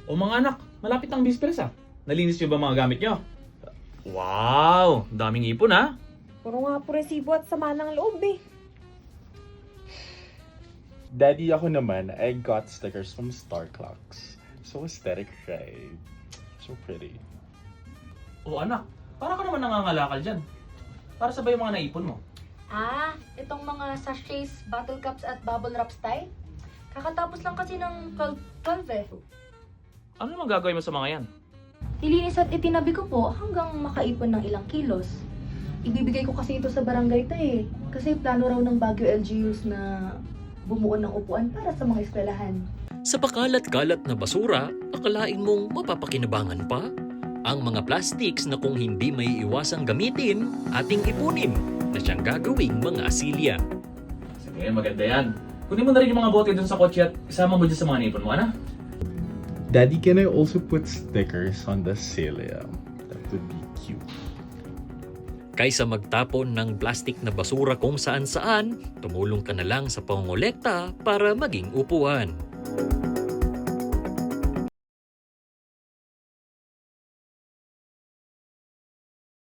O mga anak, malapit ang bisperas ah. Nalinis niyo ba mga gamit niyo? Wow! Daming ipon ha? Puro nga po resibo at sama ng loob eh. Daddy, ako naman, I got stickers from Star Clocks. So aesthetic, right? So pretty. O anak, para ka naman nangangalakal dyan. Para sa ba yung mga naipon mo? Ah, itong mga sachets, bottle caps at bubble wrap style? Kakatapos lang kasi ng 12 eh. Ano naman gagawin mo sa mga yan? Nilinis at itinabi ko po hanggang makaipon ng ilang kilos. Ibibigay ko kasi ito sa barangay ta eh. Kasi plano raw ng Baguio LGUs na bumuo ng upuan para sa mga eskwelahan. Sa pakalat-kalat na basura, akalain mong mapapakinabangan pa? Ang mga plastics na kung hindi may iwasang gamitin, ating ipunin na siyang gagawing mga asilya. Sige, maganda yan. Kunin mo na rin yung mga bote dun sa kotse at isama mo dyan sa mga naipon mo, ano? Daddy, can I also put stickers on the cilia? That would be cute. Kaysa magtapon ng plastik na basura kung saan-saan, tumulong ka na lang sa pangolekta para maging upuan.